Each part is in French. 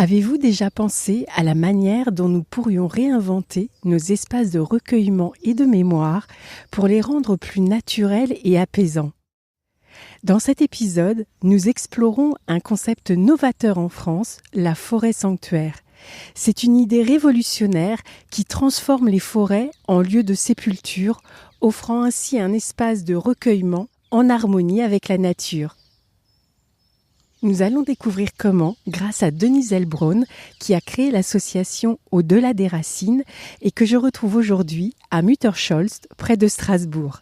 Avez-vous déjà pensé à la manière dont nous pourrions réinventer nos espaces de recueillement et de mémoire pour les rendre plus naturels et apaisants ? Dans cet épisode, nous explorons un concept novateur en France, la forêt sanctuaire. C'est une idée révolutionnaire qui transforme les forêts en lieux de sépulture, offrant ainsi un espace de recueillement en harmonie avec la nature. Nous allons découvrir comment, grâce à Denise Elbron, qui a créé l'association Au-delà des racines et que je retrouve aujourd'hui à Muttersholst, près de Strasbourg.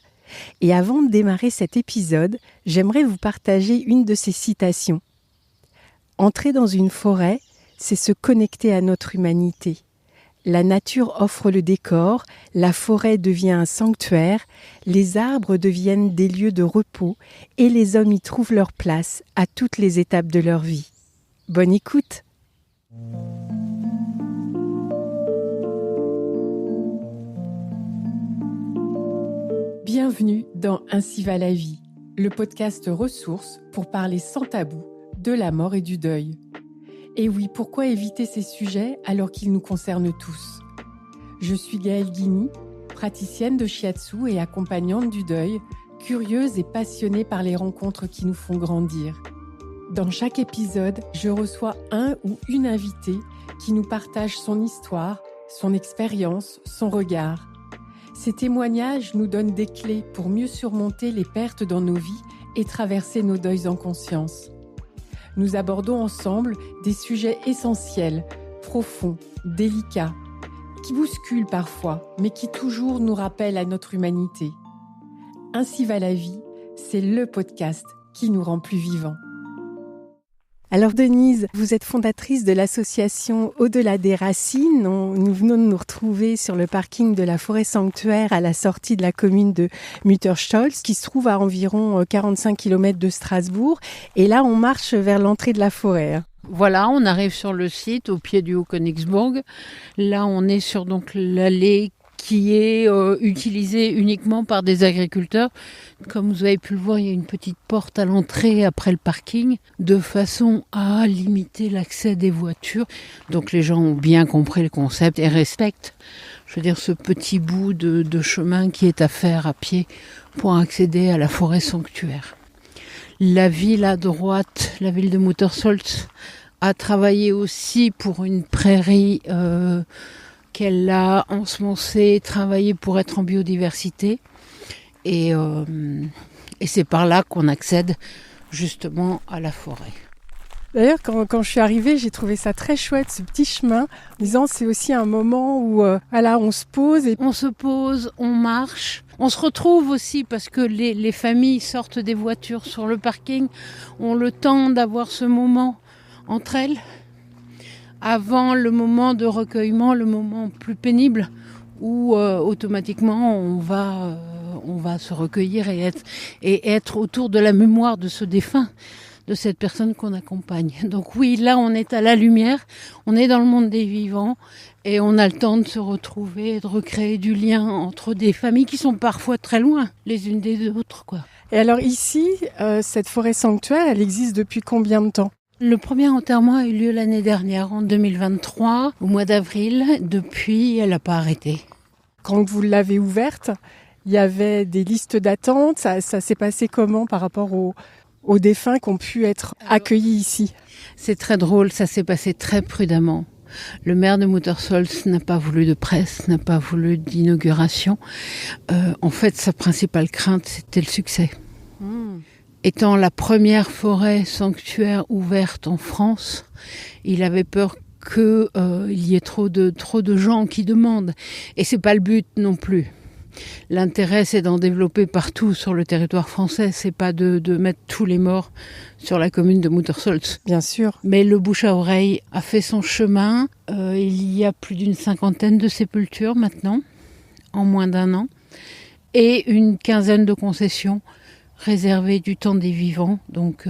Et avant de démarrer cet épisode, j'aimerais vous partager une de ses citations. « Entrer dans une forêt, c'est se connecter à notre humanité. La nature offre le décor, la forêt devient un sanctuaire, les arbres deviennent des lieux de repos et les hommes y trouvent leur place à toutes les étapes de leur vie. Bonne écoute! Bienvenue dans Ainsi va la vie, le podcast ressources pour parler sans tabou de la mort et du deuil. Et oui, pourquoi éviter ces sujets alors qu'ils nous concernent tous ? Je suis Gaëlle Guigny, praticienne de shiatsu et accompagnante du deuil, curieuse et passionnée par les rencontres qui nous font grandir. Dans chaque épisode, je reçois un ou une invitée qui nous partage son histoire, son expérience, son regard. Ces témoignages nous donnent des clés pour mieux surmonter les pertes dans nos vies et traverser nos deuils en conscience. Nous abordons ensemble des sujets essentiels, profonds, délicats, qui bousculent parfois, mais qui toujours nous rappellent à notre humanité. Ainsi va la vie, c'est le podcast qui nous rend plus vivants. Alors Denise, vous êtes fondatrice de l'association Au-delà des racines. Nous venons de nous retrouver sur le parking de la forêt sanctuaire à la sortie de la commune de Muttersholst, qui se trouve à environ 45 km de Strasbourg. Et là, on marche vers l'entrée de la forêt. Voilà, on arrive sur le site au pied du Haut-Königsbourg. Là, on est sur donc l'allée qui est utilisée uniquement par des agriculteurs. Comme vous avez pu le voir, il y a une petite porte à l'entrée après le parking, de façon à limiter l'accès des voitures. Donc les gens ont bien compris le concept et respectent, je veux dire, ce petit bout de chemin qui est à faire à pied pour accéder à la forêt sanctuaire. La ville à droite, la ville de Muttersholst, a travaillé aussi pour une prairie qu'elle a ensemencée, travaillé pour être en biodiversité. Et c'est par là qu'on accède justement à la forêt. D'ailleurs, quand je suis arrivée, j'ai trouvé ça très chouette, ce petit chemin, en disant c'est aussi un moment où on se pose. On se pose, on marche. On se retrouve aussi parce que les familles sortent des voitures sur le parking, ont le temps d'avoir ce moment entre elles, avant le moment de recueillement, le moment plus pénible, où automatiquement on va se recueillir et être autour de la mémoire de ce défunt, de cette personne qu'on accompagne. Donc oui, là on est à la lumière, on est dans le monde des vivants et on a le temps de se retrouver, de recréer du lien entre des familles qui sont parfois très loin les unes des autres, quoi. Et alors ici, cette forêt sanctuaire, elle existe depuis combien de temps ? Le premier enterrement a eu lieu l'année dernière, en 2023, au mois d'avril. Depuis, elle n'a pas arrêté. Quand vous l'avez ouverte, il y avait des listes d'attente. Ça s'est passé comment par rapport aux défunts qui ont pu être accueillis ici ? C'est très drôle, ça s'est passé très prudemment. Le maire de Muttersholst n'a pas voulu de presse, n'a pas voulu d'inauguration. En fait, sa principale crainte, c'était le succès. Étant la première forêt sanctuaire ouverte en France, il avait peur qu'il y ait trop de gens qui demandent. Et c'est pas le but non plus. L'intérêt, c'est d'en développer partout sur le territoire français. C'est pas de mettre tous les morts sur la commune de Muttersholst. Bien sûr. Mais le bouche à oreille a fait son chemin. Il y a plus d'une 50aine de sépultures maintenant, en moins d'un an, et une 15aine de concessions réservées du temps des vivants. Donc,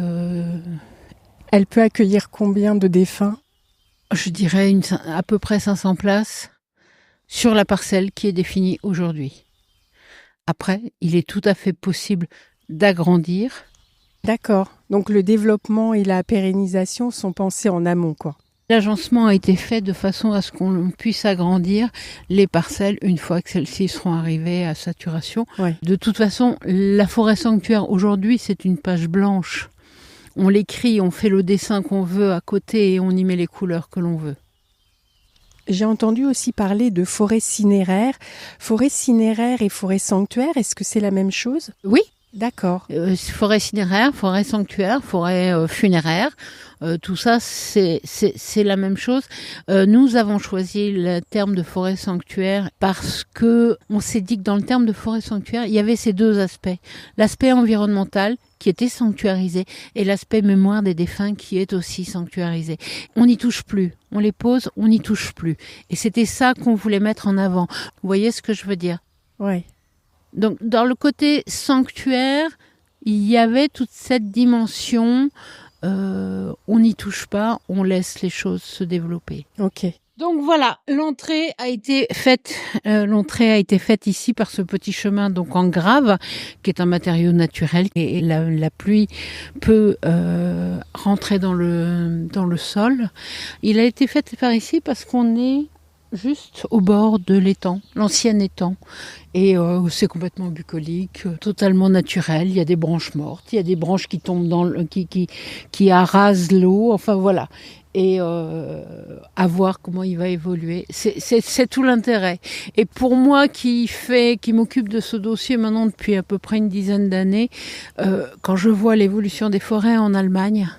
elle peut accueillir combien de défunts ? Je dirais à peu près 500 places sur la parcelle qui est définie aujourd'hui. Après, il est tout à fait possible d'agrandir. D'accord. Donc le développement et la pérennisation sont pensés en amont, quoi. L'agencement a été fait de façon à ce qu'on puisse agrandir les parcelles une fois que celles-ci seront arrivées à saturation. Ouais. De toute façon, la forêt sanctuaire aujourd'hui, c'est une page blanche. On l'écrit, on fait le dessin qu'on veut à côté et on y met les couleurs que l'on veut. J'ai entendu aussi parler de forêt cinéraire. Forêt cinéraire et forêt sanctuaire, est-ce que c'est la même chose ? Oui. D'accord. Forêt cinéraire, forêt sanctuaire, forêt funéraire, tout ça c'est la même chose. Nous avons choisi le terme de forêt sanctuaire parce que on s'est dit que dans le terme de forêt sanctuaire, il y avait ces deux aspects. L'aspect environnemental qui était sanctuarisé et l'aspect mémoire des défunts qui est aussi sanctuarisé. On n'y touche plus, on les pose, on n'y touche plus. Et c'était ça qu'on voulait mettre en avant. Vous voyez ce que je veux dire ? Ouais. Donc, dans le côté sanctuaire, il y avait toute cette dimension, on n'y touche pas, on laisse les choses se développer. Ok. Donc voilà, l'entrée a été faite ici par ce petit chemin donc en grave, qui est un matériau naturel et la pluie peut rentrer dans le sol. Il a été fait par ici parce qu'on est juste au bord de l'étang, l'ancien étang. Et c'est complètement bucolique, totalement naturel. Il y a des branches mortes, il y a des branches qui tombent qui arasent l'eau. Enfin voilà. Et à voir comment il va évoluer. C'est tout l'intérêt. Et pour moi qui m'occupe de ce dossier maintenant depuis à peu près une dizaine d'années, quand je vois l'évolution des forêts en Allemagne,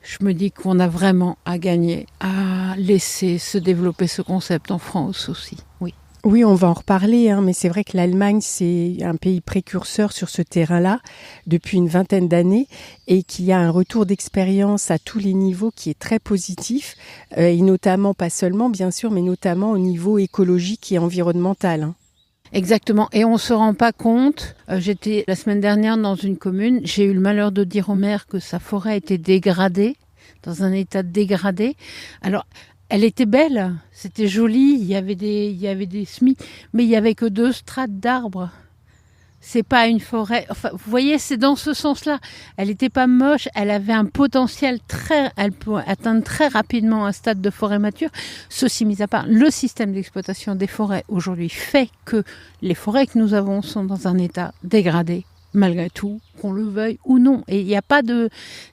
je me dis qu'on a vraiment à gagner à laisser se développer ce concept en France aussi. Oui. Oui, on va en reparler, mais c'est vrai que l'Allemagne, c'est un pays précurseur sur ce terrain-là depuis une vingtaine d'années et qui a un retour d'expérience à tous les niveaux qui est très positif, et notamment, pas seulement bien sûr, mais notamment au niveau écologique et environnemental. Exactement, et on se rend pas compte. J'étais la semaine dernière dans une commune, j'ai eu le malheur de dire au maire que sa forêt était dégradée, dans un état dégradé. Alors, elle était belle, c'était joli, il y avait des semis, mais il y avait que 2 strates d'arbres. C'est pas une forêt. Enfin, vous voyez, c'est dans ce sens-là. Elle n'était pas moche, elle avait un potentiel elle peut atteindre très rapidement un stade de forêt mature. Ceci mis à part, le système d'exploitation des forêts aujourd'hui fait que les forêts que nous avons sont dans un état dégradé, malgré tout, qu'on le veuille ou non. Et il n'y a pas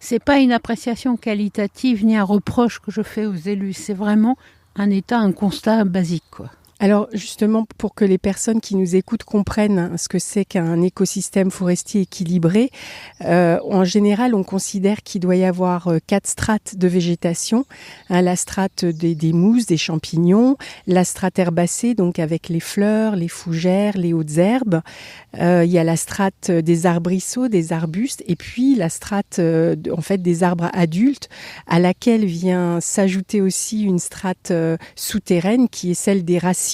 c'est pas une appréciation qualitative ni un reproche que je fais aux élus. C'est vraiment un constat basique, quoi. Alors justement, pour que les personnes qui nous écoutent comprennent ce que c'est qu'un écosystème forestier équilibré, en général, on considère qu'il doit y avoir 4 strates de végétation. La strate des mousses, des champignons, la strate herbacée, donc avec les fleurs, les fougères, les hautes herbes. Il y a la strate des arbrisseaux, des arbustes, et puis la strate des arbres adultes, à laquelle vient s'ajouter aussi une strate souterraine qui est celle des racines.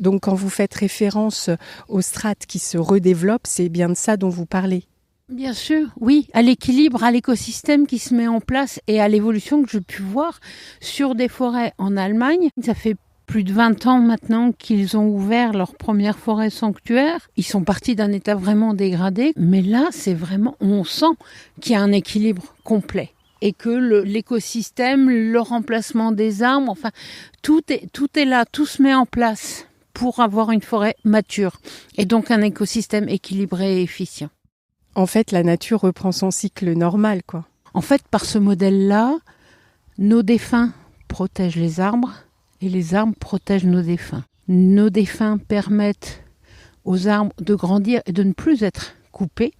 Donc quand vous faites référence aux strates qui se redéveloppent, c'est bien de ça dont vous parlez. Bien sûr, oui, à l'équilibre, à l'écosystème qui se met en place et à l'évolution que j'ai pu voir sur des forêts en Allemagne. Ça fait plus de 20 ans maintenant qu'ils ont ouvert leur première forêt sanctuaire. Ils sont partis d'un état vraiment dégradé, mais là, c'est vraiment, on sent qu'il y a un équilibre complet. Et que l'écosystème, le remplacement des arbres, enfin, tout est là, tout se met en place pour avoir une forêt mature. Et donc un écosystème équilibré et efficient. En fait, la nature reprend son cycle normal, quoi. En fait, par ce modèle-là, nos défunts protègent les arbres et les arbres protègent nos défunts. Nos défunts permettent aux arbres de grandir et de ne plus être coupés.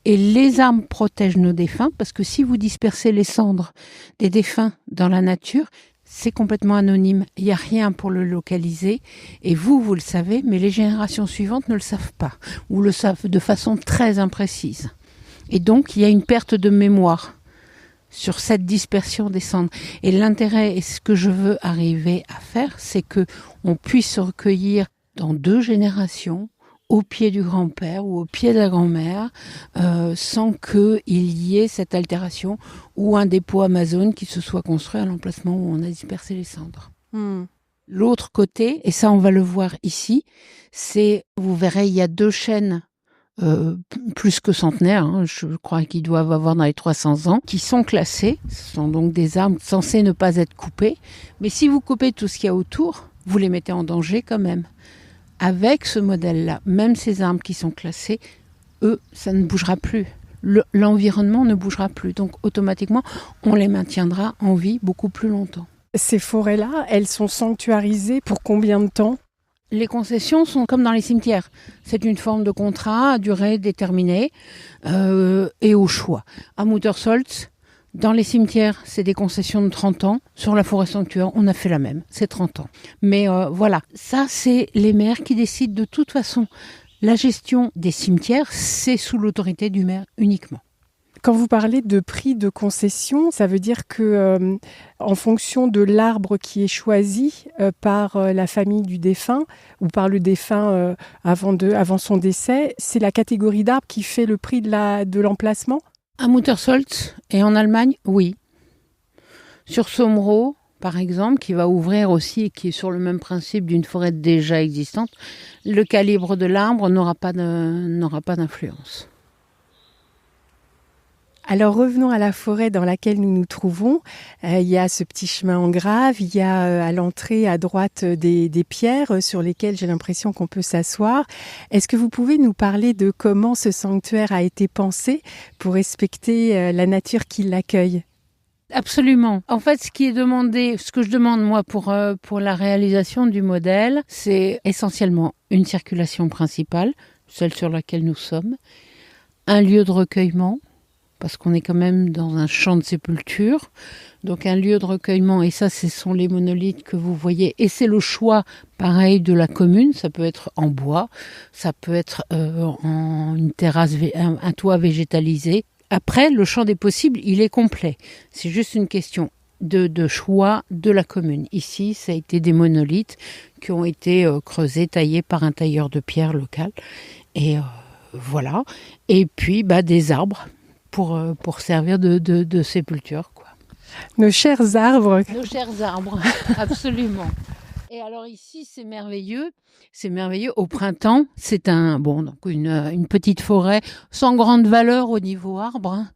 Et les arbres protègent nos défunts parce que si vous dispersez les cendres des défunts dans la nature, c'est complètement anonyme. Il n'y a rien pour le localiser. Et vous le savez, mais les générations suivantes ne le savent pas ou le savent de façon très imprécise. Et donc, il y a une perte de mémoire sur cette dispersion des cendres. Et l'intérêt, et ce que je veux arriver à faire, c'est qu'on puisse se recueillir dans 2 générations au pied du grand-père ou au pied de la grand-mère, sans qu'il y ait cette altération ou un dépôt Amazon qui se soit construit à l'emplacement où on a dispersé les cendres. L'autre côté, et ça on va le voir ici, c'est, vous verrez, il y a 2 chaînes plus que centenaires, hein, je crois qu'ils doivent avoir dans les 300 ans, qui sont classés. Ce sont donc des arbres censés ne pas être coupés. Mais si vous coupez tout ce qu'il y a autour, vous les mettez en danger quand même. Avec ce modèle-là, même ces arbres qui sont classés, eux, ça ne bougera plus. L'environnement ne bougera plus. Donc automatiquement, on les maintiendra en vie beaucoup plus longtemps. Ces forêts-là, elles sont sanctuarisées pour combien de temps ? Les concessions sont comme dans les cimetières. C'est une forme de contrat à durée déterminée et au choix. À Muttersholtz, dans les cimetières, c'est des concessions de 30 ans. Sur la forêt sanctuaire, on a fait la même, c'est 30 ans. Mais voilà, ça c'est les maires qui décident de toute façon. La gestion des cimetières, c'est sous l'autorité du maire uniquement. Quand vous parlez de prix de concession, ça veut dire que en fonction de l'arbre qui est choisi par la famille du défunt ou par le défunt avant son décès, c'est la catégorie d'arbre qui fait le prix de l'emplacement ? À Muttersholtz et en Allemagne, oui. Sur Sommerow, par exemple, qui va ouvrir aussi et qui est sur le même principe d'une forêt déjà existante, le calibre de l'arbre n'aura pas d'influence. Alors revenons à la forêt dans laquelle nous nous trouvons. Il y a ce petit chemin en grave, il y a à l'entrée à droite des pierres sur lesquelles j'ai l'impression qu'on peut s'asseoir. Est-ce que vous pouvez nous parler de comment ce sanctuaire a été pensé pour respecter la nature qui l'accueille ? Absolument. En fait, ce que je demande moi pour la réalisation du modèle, c'est essentiellement une circulation principale, celle sur laquelle nous sommes, un lieu de recueillement, parce qu'on est quand même dans un champ de sépulture. Donc un lieu de recueillement, et ça, ce sont les monolithes que vous voyez. Et c'est le choix, pareil, de la commune. Ça peut être en bois, ça peut être en une terrasse, un toit végétalisé. Après, le champ des possibles, il est complet. C'est juste une question de choix de la commune. Ici, ça a été des monolithes qui ont été creusés, taillés par un tailleur de pierre local. Et voilà. Et puis, des arbres pour servir de sépulture, quoi. Nos chers arbres. Nos chers arbres, absolument. Et alors ici, c'est merveilleux. C'est merveilleux. Au printemps, c'est une petite forêt sans grande valeur au niveau arbre, hein.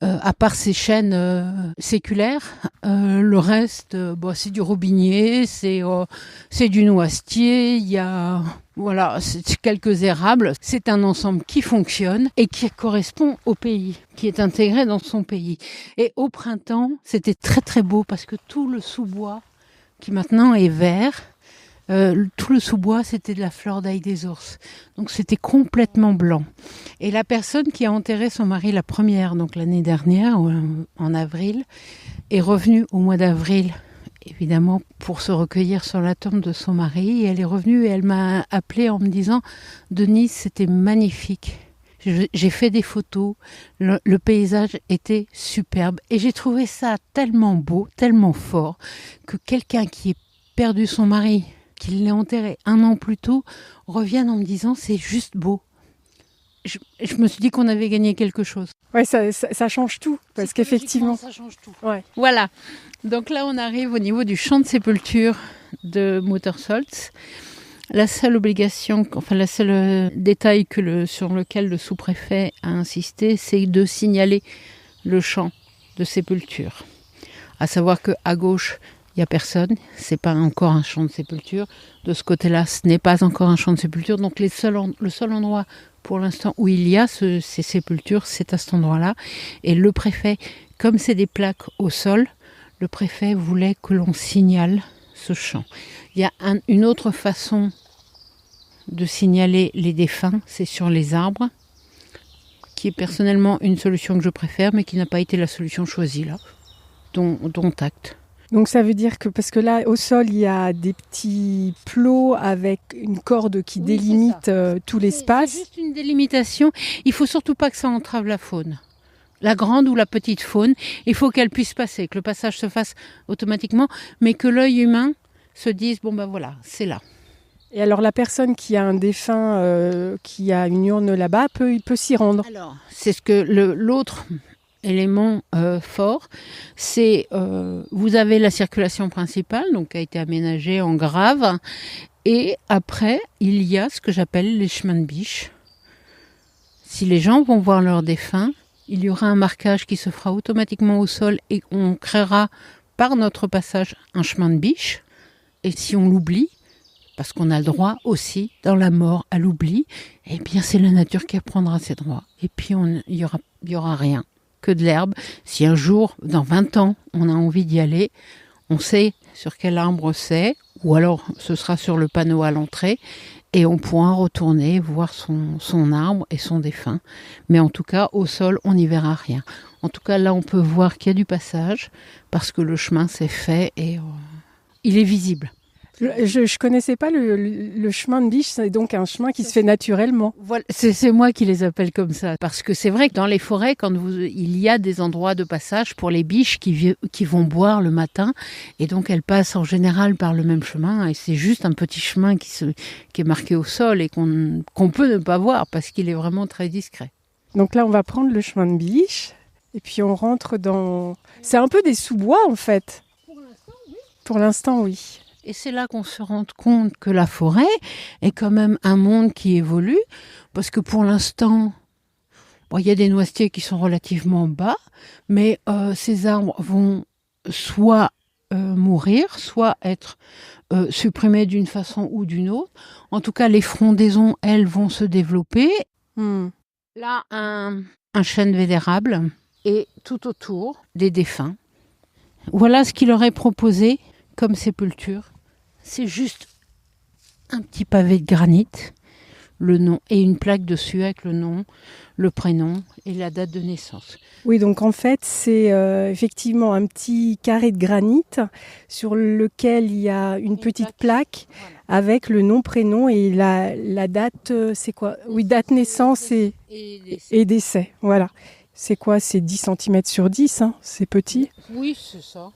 À part ces chênes séculaires. Le reste, c'est du robinier, c'est du noisetier. Il y a c'est quelques érables. C'est un ensemble qui fonctionne et qui correspond au pays, qui est intégré dans son pays. Et au printemps, c'était très très beau parce que tout le sous-bois qui maintenant est vert. Tout le sous-bois, c'était de la fleur d'ail des ours. Donc c'était complètement blanc. Et la personne qui a enterré son mari la première, donc l'année dernière, en avril, est revenue au mois d'avril, évidemment, pour se recueillir sur la tombe de son mari. Et elle est revenue et elle m'a appelée en me disant « Denise, c'était magnifique. J'ai fait des photos, le paysage était superbe. Et j'ai trouvé ça tellement beau, tellement fort, que quelqu'un qui ait perdu son mari, qui l'ait enterré 1 an plus tôt, revienne en me disant c'est juste beau. Je me suis dit qu'on avait gagné quelque chose. Ouais, ça change tout, parce qu'effectivement, ça change tout. Ouais. Voilà. Donc là, on arrive au niveau du champ de sépulture de Muttersholtz. La seule détail sur lequel le sous-préfet a insisté, c'est de signaler le champ de sépulture. À savoir qu'à gauche, il n'y a personne, c'est pas encore un champ de sépulture. De ce côté-là, ce n'est pas encore un champ de sépulture. Donc le seul endroit pour l'instant où il y a ces sépultures, c'est à cet endroit-là. Et le préfet, comme c'est des plaques au sol, le préfet voulait que l'on signale ce champ. Il y a une autre façon de signaler les défunts, c'est sur les arbres, qui est personnellement une solution que je préfère, mais qui n'a pas été la solution choisie là, dont acte. Donc ça veut dire que, parce que là, au sol, il y a des petits plots avec une corde qui délimite tout l'espace. C'est juste une délimitation. Il ne faut surtout pas que ça entrave la faune. La grande ou la petite faune, il faut qu'elle puisse passer, que le passage se fasse automatiquement, mais que l'œil humain se dise, voilà, c'est là. Et alors la personne qui a un défunt, qui a une urne là-bas, il peut s'y rendre. Alors, c'est ce que l'autre élément fort, c'est vous avez la circulation principale, donc qui a été aménagée en grave, et après il y a ce que j'appelle les chemins de biche, Si les gens vont voir leurs défunts, il y aura un marquage qui se fera automatiquement au sol et on créera par notre passage un chemin de biche. Et si on l'oublie, parce qu'on a le droit aussi, dans la mort, à l'oubli, eh bien c'est la nature qui prendra ses droits. Et puis il y aura rien, que de l'herbe. Si un jour, dans 20 ans, on a envie d'y aller, on sait sur quel arbre c'est, ou alors ce sera sur le panneau à l'entrée, et on pourra retourner voir son arbre et son défunt. Mais en tout cas, au sol, on n'y verra rien. En tout cas, là, on peut voir qu'il y a du passage, parce que le chemin s'est fait et il est visible. Je ne connaissais pas le chemin de biche, c'est donc un chemin qui se fait naturellement. Voilà, c'est moi qui les appelle comme ça. Parce que c'est vrai que dans les forêts, il y a des endroits de passage pour les biches qui vont boire le matin. Et donc elles passent en général par le même chemin. Et c'est juste un petit chemin qui est marqué au sol et qu'on peut ne pas voir parce qu'il est vraiment très discret. Donc là, on va prendre le chemin de biche. Et puis on rentre dans... C'est un peu des sous-bois en fait. Pour l'instant, oui. Et c'est là qu'on se rend compte que la forêt est quand même un monde qui évolue, parce que pour l'instant, il y a des noisetiers qui sont relativement bas, mais ces arbres vont soit mourir, soit être supprimés d'une façon ou d'une autre. En tout cas, les frondaisons, elles, vont se développer. Là, un chêne vénérable et tout autour des défunts. Voilà ce qu'il leur est proposé comme sépulture. C'est juste un petit pavé de granit, le nom et une plaque dessus avec le nom, le prénom et la date de naissance. Oui, donc en fait, c'est effectivement un petit carré de granit sur lequel il y a une petite plaque voilà, avec le nom, prénom et la date, c'est quoi ? Oui, date naissance et décès. Voilà. C'est quoi ? C'est 10 cm sur 10, hein ? C'est petit ? Oui, c'est ça.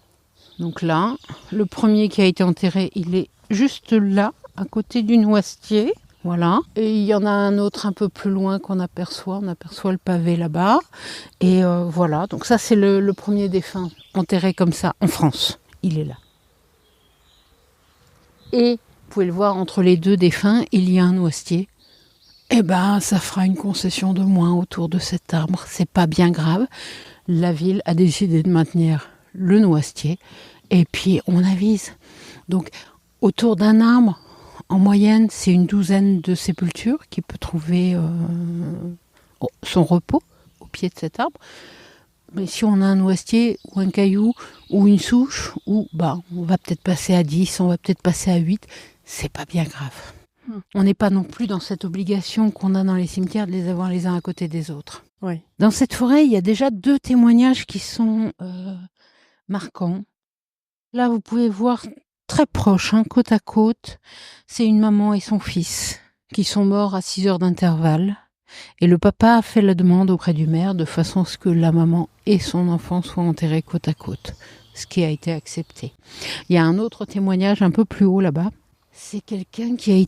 Donc là, le premier qui a été enterré, il est juste là, à côté du noisetier. Voilà. Et il y en a un autre un peu plus loin qu'on aperçoit. On aperçoit le pavé là-bas. Et voilà. Donc ça, c'est le premier défunt enterré comme ça en France. Il est là. Et vous pouvez le voir, entre les deux défunts, il y a un noisetier. Eh ben, ça fera une concession de moins autour de cet arbre. C'est pas bien grave. La ville a décidé de maintenir le noisetier, et puis on avise. Donc, autour d'un arbre, en moyenne, c'est une douzaine de sépultures qui peut trouver son repos au pied de cet arbre. Mais si on a un noisetier ou un caillou ou une souche, on va peut-être passer à 10, on va peut-être passer à 8, c'est pas bien grave. On n'est pas non plus dans cette obligation qu'on a dans les cimetières de les avoir les uns à côté des autres. Oui. Dans cette forêt, il y a déjà 2 témoignages qui sont marquants. Là, vous pouvez voir très proche, côte à côte, c'est une maman et son fils qui sont morts à 6 heures d'intervalle. Et le papa a fait la demande auprès du maire de façon à ce que la maman et son enfant soient enterrés côte à côte, ce qui a été accepté. Il y a un autre témoignage un peu plus haut là-bas. C'est quelqu'un qui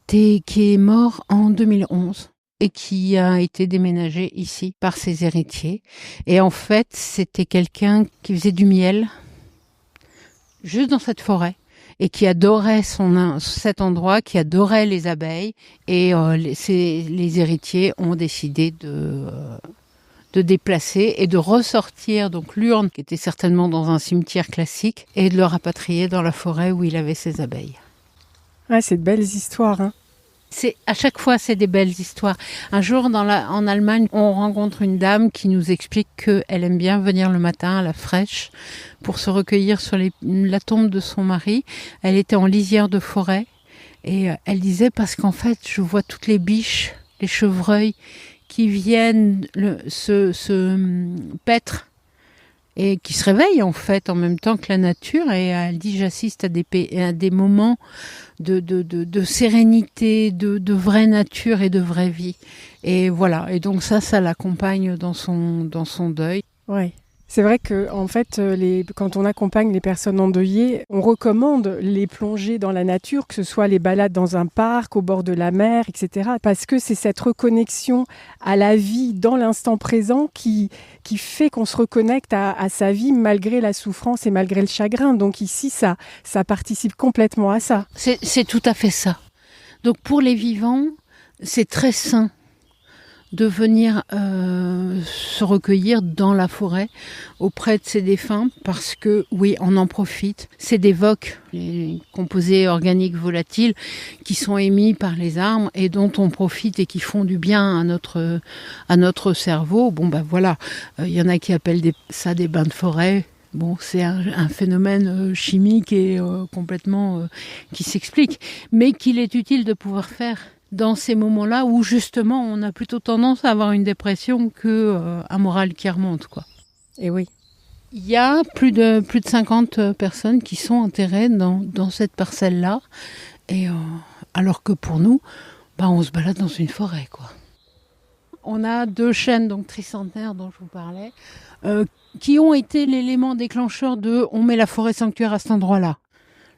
est mort en 2011. Et qui a été déménagé ici par ses héritiers. Et en fait, c'était quelqu'un qui faisait du miel juste dans cette forêt et qui adorait cet endroit, qui adorait les abeilles. Et les héritiers ont décidé de déplacer et de ressortir donc l'urne, qui était certainement dans un cimetière classique, et de le rapatrier dans la forêt où il avait ses abeilles. Ah, c'est de belles histoires, hein. À chaque fois, c'est des belles histoires. Un jour, en Allemagne, on rencontre une dame qui nous explique qu'elle aime bien venir le matin à la fraîche pour se recueillir sur la tombe de son mari. Elle était en lisière de forêt et elle disait, parce qu'en fait, je vois toutes les biches, les chevreuils qui viennent se paître et qui se réveillent en fait en même temps que la nature. Et elle dit, j'assiste à des moments de sérénité, de vraie nature et de vraie vie. Et voilà. Et donc ça l'accompagne dans son deuil. Ouais. C'est vrai que en fait, quand on accompagne les personnes endeuillées, on recommande les plongées dans la nature, que ce soit les balades dans un parc, au bord de la mer, etc. Parce que c'est cette reconnexion à la vie dans l'instant présent qui fait qu'on se reconnecte à sa vie malgré la souffrance et malgré le chagrin. Donc ici, ça participe complètement à ça. C'est tout à fait ça. Donc pour les vivants, c'est très sain de venir se recueillir dans la forêt auprès de ces défunts parce que, oui, on en profite. C'est des VOC, les composés organiques volatiles, qui sont émis par les arbres et dont on profite et qui font du bien à notre cerveau. Bon, ben voilà, y en a qui appellent ça des bains de forêt. Bon, c'est un phénomène chimique et complètement qui s'explique, mais qu'il est utile de pouvoir faire dans ces moments-là où justement on a plutôt tendance à avoir une dépression que un moral qui remonte, quoi. Et oui. Il y a plus de 50 personnes qui sont enterrées dans cette parcelle-là, et alors que pour nous, on se balade dans une forêt, quoi. On a 2 chênes donc tricentenaires dont je vous parlais, qui ont été l'élément déclencheur de on met la forêt sanctuaire à cet endroit-là.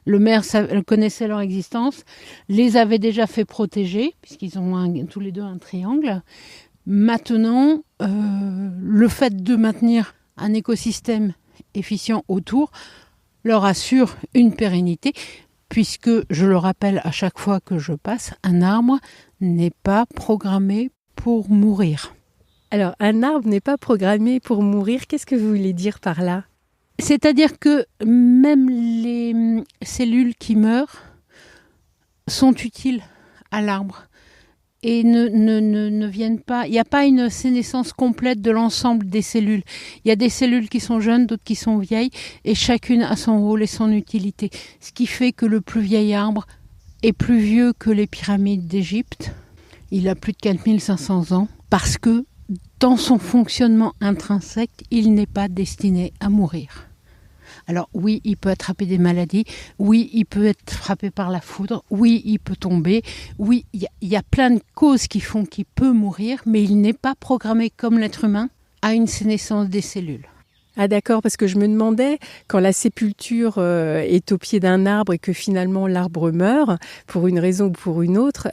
Le maire connaissait leur existence, les avait déjà fait protéger, puisqu'ils ont tous les deux un triangle. Maintenant, le fait de maintenir un écosystème efficient autour leur assure une pérennité, puisque, je le rappelle à chaque fois que je passe, un arbre n'est pas programmé pour mourir. Alors, un arbre n'est pas programmé pour mourir. Qu'est-ce que vous voulez dire par là ? C'est-à-dire que même les cellules qui meurent sont utiles à l'arbre et ne viennent pas. Il n'y a pas une sénescence complète de l'ensemble des cellules. Il y a des cellules qui sont jeunes, d'autres qui sont vieilles, et chacune a son rôle et son utilité. Ce qui fait que le plus vieil arbre est plus vieux que les pyramides d'Égypte. Il a plus de 4500 ans parce que dans son fonctionnement intrinsèque, il n'est pas destiné à mourir. Alors oui, il peut attraper des maladies, oui, il peut être frappé par la foudre, oui, il peut tomber, oui, il y a plein de causes qui font qu'il peut mourir, mais il n'est pas programmé comme l'être humain à une sénescence des cellules. Ah d'accord, parce que je me demandais, quand la sépulture est au pied d'un arbre et que finalement l'arbre meurt, pour une raison ou pour une autre,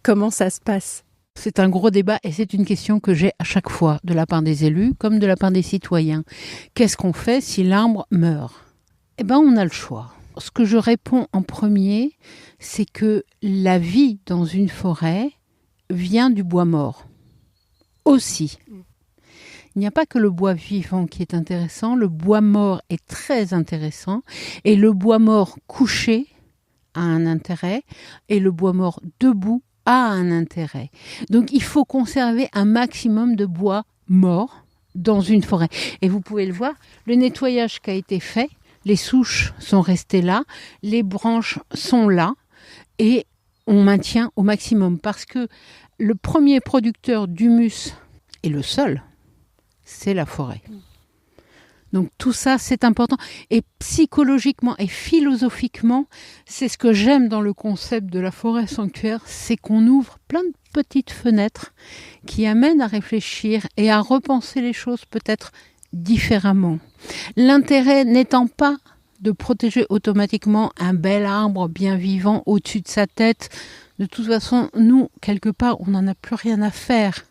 comment ça se passe ? C'est un gros débat et c'est une question que j'ai à chaque fois de la part des élus comme de la part des citoyens. Qu'est-ce qu'on fait si l'arbre meurt ? On a le choix. Ce que je réponds en premier, c'est que la vie dans une forêt vient du bois mort. Aussi. Il n'y a pas que le bois vivant qui est intéressant, le bois mort est très intéressant et le bois mort couché a un intérêt et le bois mort debout a un intérêt. Donc il faut conserver un maximum de bois mort dans une forêt. Et vous pouvez le voir, le nettoyage qui a été fait, les souches sont restées là, les branches sont là et on maintient au maximum parce que le premier producteur d'humus et le seul, c'est la forêt. Donc tout ça, c'est important. Et psychologiquement et philosophiquement, c'est ce que j'aime dans le concept de la forêt sanctuaire, c'est qu'on ouvre plein de petites fenêtres qui amènent à réfléchir et à repenser les choses peut-être différemment. L'intérêt n'étant pas de protéger automatiquement un bel arbre bien vivant au-dessus de sa tête. De toute façon, nous, quelque part, on n'en a plus rien à faire.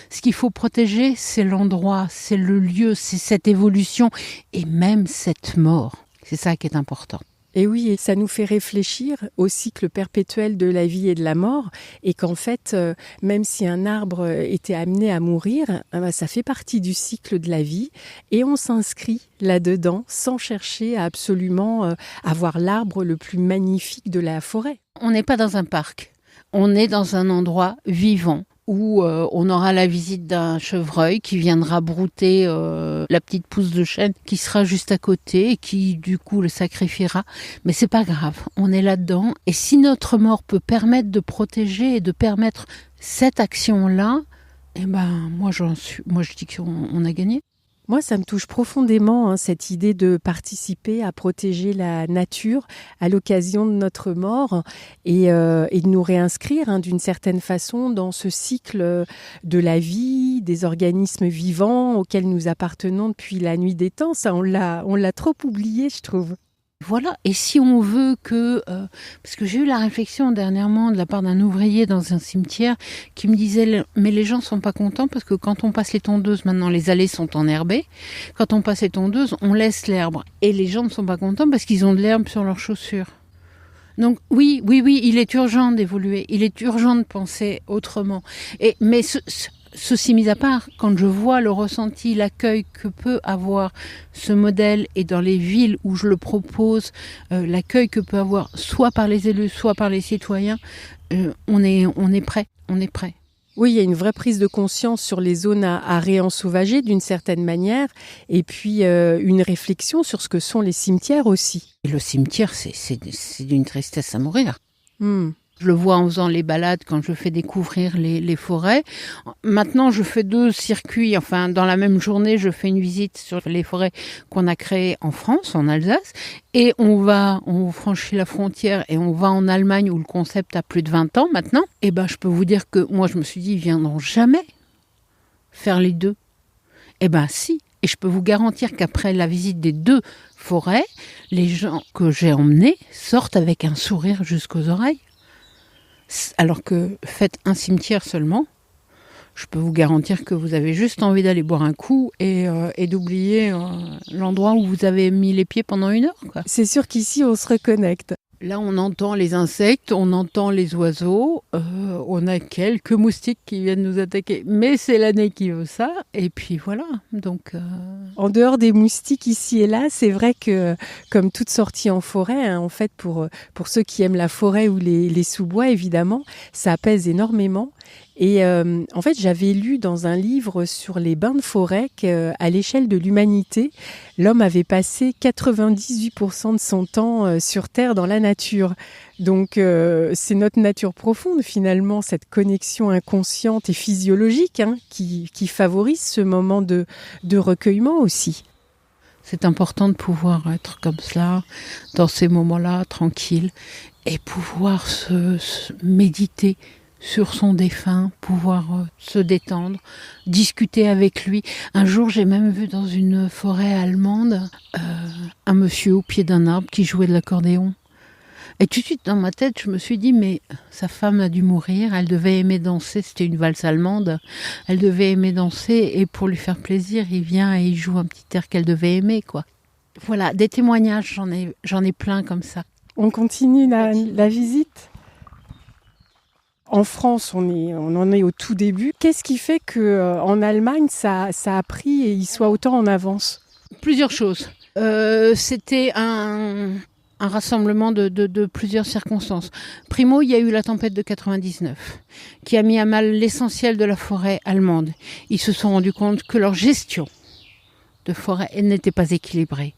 Ce qu'il faut protéger, c'est l'endroit, c'est le lieu, c'est cette évolution et même cette mort. C'est ça qui est important. Et oui, et ça nous fait réfléchir au cycle perpétuel de la vie et de la mort et qu'en fait, même si un arbre était amené à mourir, ça fait partie du cycle de la vie et on s'inscrit là-dedans sans chercher à absolument avoir l'arbre le plus magnifique de la forêt. On n'est pas dans un parc, on est dans un endroit vivant. Où on aura la visite d'un chevreuil qui viendra brouter la petite pousse de chêne qui sera juste à côté et qui du coup le sacrifiera. Mais c'est pas grave, on est là-dedans. Et si notre mort peut permettre de protéger et de permettre cette action-là, moi je dis qu'on a gagné. Moi, ça me touche profondément, cette idée de participer à protéger la nature à l'occasion de notre mort et de nous réinscrire d'une certaine façon dans ce cycle de la vie, des organismes vivants auxquels nous appartenons depuis la nuit des temps. Ça, on l'a trop oublié, je trouve. Voilà, et si on veut que... parce que j'ai eu la réflexion dernièrement de la part d'un ouvrier dans un cimetière qui me disait « Mais les gens ne sont pas contents parce que quand on passe les tondeuses, maintenant les allées sont enherbées, quand on passe les tondeuses, on laisse l'herbe. Et les gens ne sont pas contents parce qu'ils ont de l'herbe sur leurs chaussures. » Donc oui, il est urgent d'évoluer, il est urgent de penser autrement. Mais Ceci mis à part, quand je vois le ressenti, l'accueil que peut avoir ce modèle et dans les villes où je le propose, l'accueil que peut avoir soit par les élus, soit par les citoyens, on est prêt. Oui, il y a une vraie prise de conscience sur les zones à réensauvager d'une certaine manière, et puis une réflexion sur ce que sont les cimetières aussi. Et le cimetière, c'est d'une tristesse à mourir. Hmm. Je le vois en faisant les balades quand je fais découvrir les forêts. Maintenant, je fais 2 circuits. Enfin, dans la même journée, je fais une visite sur les forêts qu'on a créées en France, en Alsace. Et on franchit la frontière et on va en Allemagne où le concept a plus de 20 ans maintenant. Et ben, je peux vous dire que moi, je me suis dit, ils viendront jamais faire les 2. Eh ben, si. Et je peux vous garantir qu'après la visite des 2 forêts, les gens que j'ai emmenés sortent avec un sourire jusqu'aux oreilles. Alors que faites un cimetière seulement, je peux vous garantir que vous avez juste envie d'aller boire un coup et d'oublier l'endroit où vous avez mis les pieds pendant 1 heure, quoi. C'est sûr qu'ici, on se reconnecte. Là, on entend les insectes, on entend les oiseaux, on a quelques moustiques qui viennent nous attaquer, mais c'est l'année qui veut ça, et puis voilà. Donc, En dehors des moustiques ici et là, c'est vrai que, comme toute sortie en forêt, en fait, pour ceux qui aiment la forêt ou les sous-bois, évidemment, ça apaise énormément. Et en fait, j'avais lu dans un livre sur les bains de forêt qu'à l'échelle de l'humanité, l'homme avait passé 98% de son temps sur Terre dans la nature. Donc, c'est notre nature profonde, finalement, cette connexion inconsciente et physiologique qui favorise ce moment de recueillement aussi. c'est important de pouvoir être comme cela, dans ces moments-là, tranquille, et pouvoir se méditer sur son défunt, pouvoir se détendre, discuter avec lui. Un jour, j'ai même vu dans une forêt allemande un monsieur au pied d'un arbre qui jouait de l'accordéon. Et tout de suite, dans ma tête, je me suis dit, mais sa femme a dû mourir, elle devait aimer danser, c'était une valse allemande, elle devait aimer danser, et pour lui faire plaisir, il vient et il joue un petit air qu'elle devait aimer, quoi. Voilà, des témoignages, j'en ai plein comme ça. On continue la visite. En France, on en est au tout début. Qu'est-ce qui fait qu'en Allemagne, ça a pris et il soit autant en avance ? Plusieurs choses. C'était un rassemblement de plusieurs circonstances. Primo, il y a eu la tempête de 99, qui a mis à mal l'essentiel de la forêt allemande. Ils se sont rendus compte que leur gestion de forêt n'était pas équilibrée.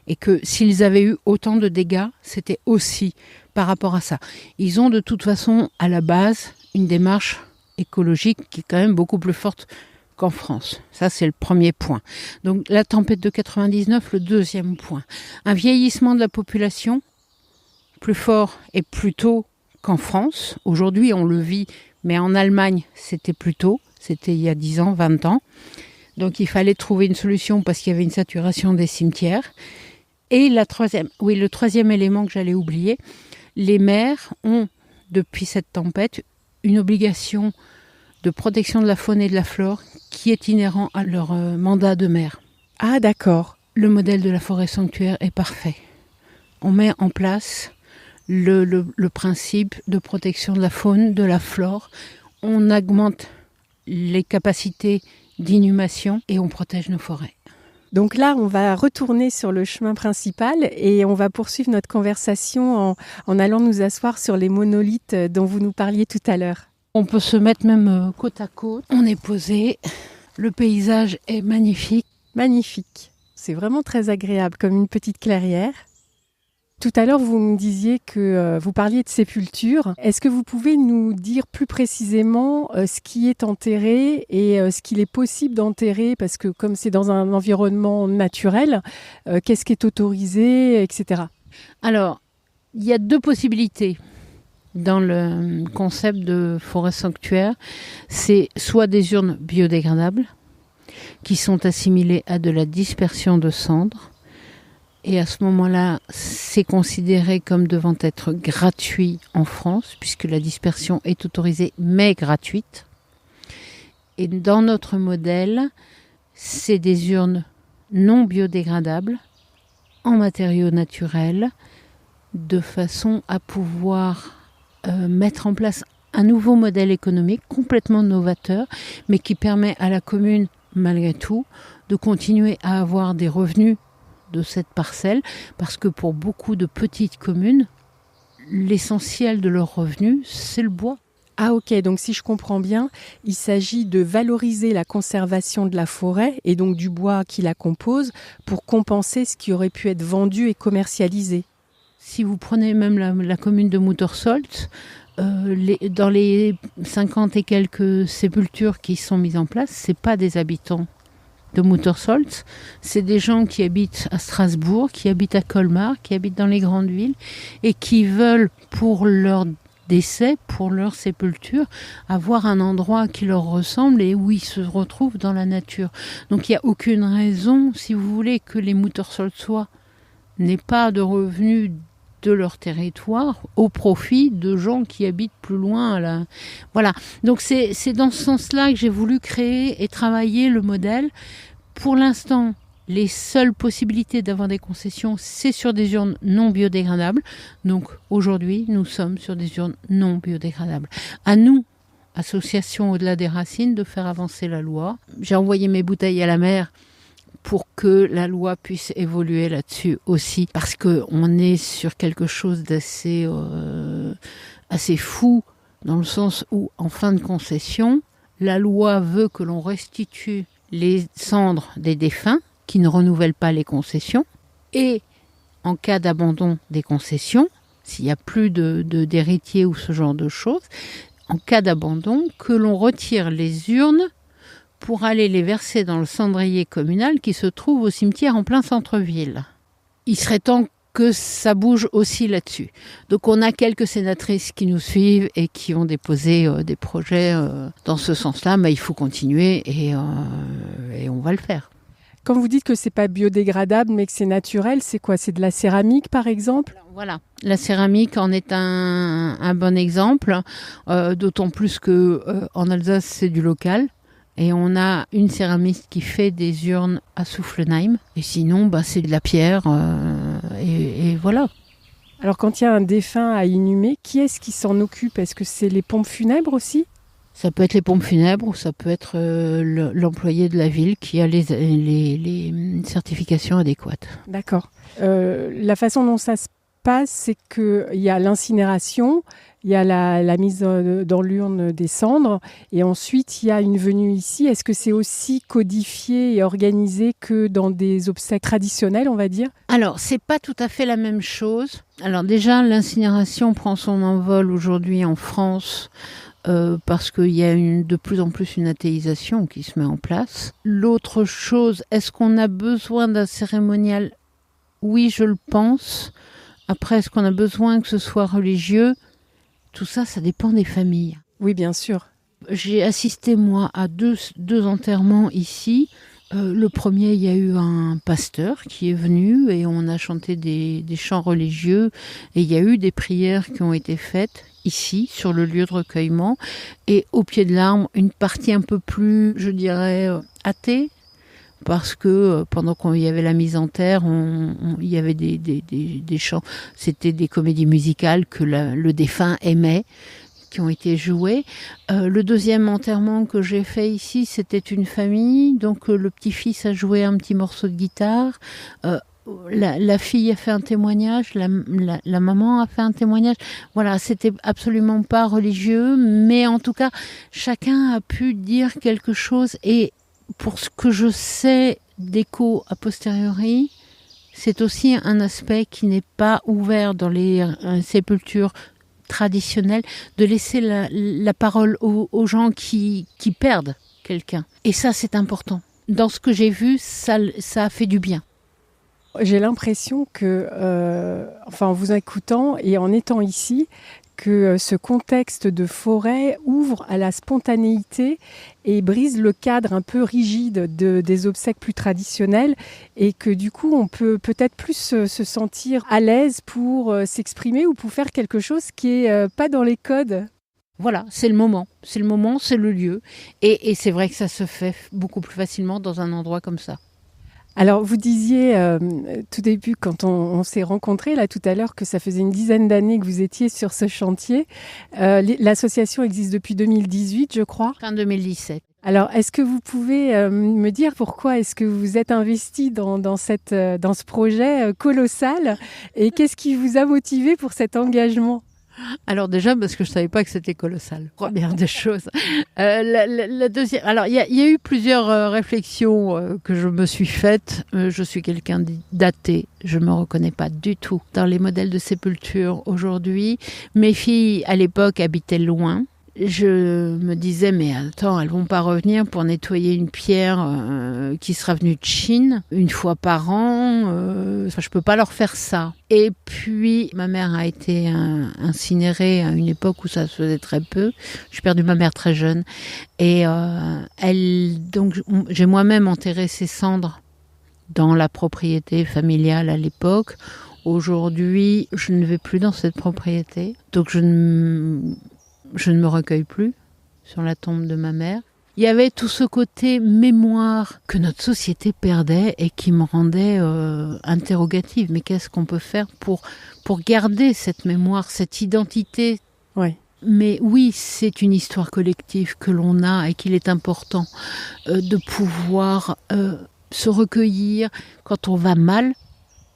Et que s'ils avaient eu autant de dégâts, c'était aussi par rapport à ça. Ils ont de toute façon, à la base, une démarche écologique qui est quand même beaucoup plus forte qu'en France. Ça, c'est le premier point. Donc, la tempête de 99, le deuxième point. Un vieillissement de la population plus fort et plus tôt qu'en France. Aujourd'hui, on le vit, mais en Allemagne, c'était plus tôt. C'était il y a 10 ans, 20 ans. Donc, il fallait trouver une solution parce qu'il y avait une saturation des cimetières. Et le troisième élément que j'allais oublier, les maires ont, depuis cette tempête, une obligation de protection de la faune et de la flore qui est inhérent à leur mandat de maire. Ah, d'accord. Le modèle de la forêt sanctuaire est parfait. On met en place le principe de protection de la faune, de la flore. On augmente les capacités d'inhumation et on protège nos forêts. Donc là, on va retourner sur le chemin principal et on va poursuivre notre conversation en allant nous asseoir sur les monolithes dont vous nous parliez tout à l'heure. On peut se mettre même côte à côte. On est posé. Le paysage est magnifique. Magnifique. C'est vraiment très agréable, comme une petite clairière. Tout à l'heure, vous me disiez que vous parliez de sépulture. Est-ce que vous pouvez nous dire plus précisément ce qui est enterré et ce qu'il est possible d'enterrer ? Parce que comme c'est dans un environnement naturel, qu'est-ce qui est autorisé, etc. Alors, il y a 2 possibilités dans le concept de forêt sanctuaire. C'est soit des urnes biodégradables qui sont assimilées à de la dispersion de cendres. Et à ce moment-là, c'est considéré comme devant être gratuit en France, puisque la dispersion est autorisée, mais gratuite. Et dans notre modèle, c'est des urnes non biodégradables, en matériaux naturels, de façon à pouvoir mettre en place un nouveau modèle économique complètement novateur, mais qui permet à la commune, malgré tout, de continuer à avoir des revenus de cette parcelle, parce que pour beaucoup de petites communes, l'essentiel de leurs revenus, c'est le bois. Ah ok, donc si je comprends bien, il s'agit de valoriser la conservation de la forêt et donc du bois qui la compose pour compenser ce qui aurait pu être vendu et commercialisé. Si vous prenez même la commune de Muttersolt, dans les 50 et quelques sépultures qui sont mises en place, ce n'est pas des habitants de Muttersolt, c'est des gens qui habitent à Strasbourg, qui habitent à Colmar, qui habitent dans les grandes villes et qui veulent pour leur décès, pour leur sépulture, avoir un endroit qui leur ressemble et où ils se retrouvent dans la nature. Donc il n'y a aucune raison, si vous voulez, que les Muttersolzois n'aient pas de revenus de leur territoire au profit de gens qui habitent plus loin. Voilà. Donc c'est dans ce sens-là que j'ai voulu créer et travailler le modèle. Pour l'instant, les seules possibilités d'avoir des concessions, c'est sur des urnes non biodégradables. Donc aujourd'hui, nous sommes sur des urnes non biodégradables. À nous, association Au-delà des Racines, de faire avancer la loi. J'ai envoyé mes bouteilles à la mer pour que la loi puisse évoluer là-dessus aussi, parce qu'on est sur quelque chose d'assez assez fou, dans le sens où, en fin de concession, la loi veut que l'on restitue les cendres des défunts, qui ne renouvellent pas les concessions, et en cas d'abandon des concessions, s'il n'y a plus d'héritiers ou ce genre de choses, en cas d'abandon, que l'on retire les urnes pour aller les verser dans le cendrier communal qui se trouve au cimetière en plein centre-ville. Il serait temps que ça bouge aussi là-dessus. Donc on a quelques sénatrices qui nous suivent et qui ont déposé des projets dans ce sens-là, mais il faut continuer et on va le faire. Quand vous dites que c'est pas biodégradable mais que c'est naturel, c'est quoi? C'est de la céramique par exemple? Voilà, la céramique en est un bon exemple, d'autant plus qu'en Alsace c'est du local. Et on a une céramiste qui fait des urnes à Soufflenheim. Et sinon, c'est de la pierre. Et voilà. Alors quand il y a un défunt à inhumer, qui est-ce qui s'en occupe? Est-ce que c'est les pompes funèbres aussi? Ça peut être les pompes funèbres ou ça peut être l'employé de la ville qui a les certifications adéquates. D'accord. La façon dont ça se passe, c'est qu'il y a l'incinération, il y a la mise dans l'urne des cendres et ensuite il y a une venue ici. Est-ce que c'est aussi codifié et organisé que dans des obsèques traditionnelles, on va dire? Alors, c'est pas tout à fait la même chose. Alors déjà, l'incinération prend son envol aujourd'hui en France parce qu'il y a de plus en plus une athéisation qui se met en place. L'autre chose, est-ce qu'on a besoin d'un cérémonial? Oui, je le pense. Après, est-ce qu'on a besoin que ce soit religieux? Tout ça, ça dépend des familles. Oui, bien sûr. J'ai assisté, moi, à deux enterrements ici. Le premier, il y a eu un pasteur qui est venu et on a chanté des chants religieux. Et il y a eu des prières qui ont été faites ici, sur le lieu de recueillement. Et au pied de l'arbre, une partie un peu plus, je dirais, athée. Parce que pendant qu'il y avait la mise en terre, il y avait des chants. C'était des comédies musicales que le défunt aimait, qui ont été jouées. Le deuxième enterrement que j'ai fait ici, c'était une famille. Donc le petit-fils a joué un petit morceau de guitare. La fille a fait un témoignage, la maman a fait un témoignage. Voilà, c'était absolument pas religieux, mais en tout cas, chacun a pu dire quelque chose. Et pour ce que je sais d'écho a posteriori, c'est aussi un aspect qui n'est pas ouvert dans les sépultures traditionnelles, de laisser la parole aux gens qui perdent quelqu'un. Et ça, c'est important. Dans ce que j'ai vu, ça a fait du bien. J'ai l'impression que, en vous écoutant et en étant ici, que ce contexte de forêt ouvre à la spontanéité et brise le cadre un peu rigide des obsèques plus traditionnelles et que du coup on peut peut-être plus se sentir à l'aise pour s'exprimer ou pour faire quelque chose qui est pas dans les codes. Voilà, c'est le moment, c'est le lieu et c'est vrai que ça se fait beaucoup plus facilement dans un endroit comme ça. Alors, vous disiez tout début, quand on s'est rencontrés là tout à l'heure, que ça faisait une dizaine d'années que vous étiez sur ce chantier. L'association existe depuis 2018, je crois. Fin 2017. Alors, est-ce que vous pouvez me dire pourquoi est-ce que vous êtes investi dans ce projet colossal et qu'est-ce qui vous a motivé pour cet engagement ? Alors déjà, parce que je ne savais pas que c'était colossal, première des choses. La deuxième, alors il y a eu plusieurs réflexions que je me suis faites. Je suis quelqu'un d'athée, je ne me reconnais pas du tout dans les modèles de sépulture aujourd'hui. Mes filles, à l'époque, habitaient loin. Je me disais, mais attends, elles vont pas revenir pour nettoyer une pierre qui sera venue de Chine une fois par an. Je peux pas leur faire ça. Et puis, ma mère a été incinérée à une époque où ça se faisait très peu. J'ai perdu ma mère très jeune. Et donc, j'ai moi-même enterré ses cendres dans la propriété familiale à l'époque. Aujourd'hui, je ne vais plus dans cette propriété. Donc, je ne me recueille plus sur la tombe de ma mère. Il y avait tout ce côté mémoire que notre société perdait et qui me rendait interrogative. Mais qu'est-ce qu'on peut faire pour garder cette mémoire, cette identité ? Ouais. Mais oui, c'est une histoire collective que l'on a et qu'il est important de pouvoir se recueillir quand on va mal.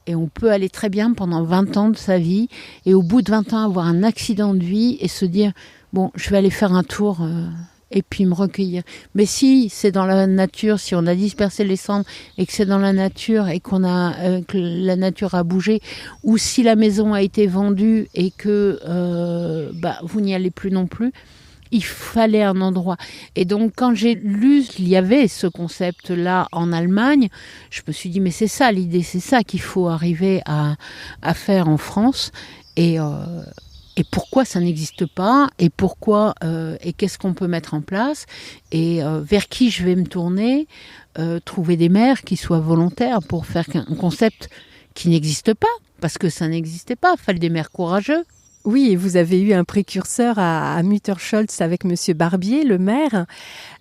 Et on peut aller très bien pendant 20 ans de sa vie et au bout de 20 ans avoir un accident de vie et se dire bon, je vais aller faire un tour et puis me recueillir. Mais si c'est dans la nature, si on a dispersé les cendres et que c'est dans la nature et que la nature a bougé, ou si la maison a été vendue et que vous n'y allez plus non plus, il fallait un endroit. Et donc, quand j'ai lu, il y avait ce concept-là en Allemagne, je me suis dit, mais c'est ça l'idée, c'est ça qu'il faut arriver à faire en France. Et pourquoi ça n'existe pas ? Et pourquoi et qu'est-ce qu'on peut mettre en place ? Et vers qui je vais me tourner ? Trouver des maires qui soient volontaires pour faire un concept qui n'existe pas, parce que ça n'existait pas. Il fallait des maires courageux. Oui, et vous avez eu un précurseur à Mutterscholz avec Monsieur Barbier, le maire.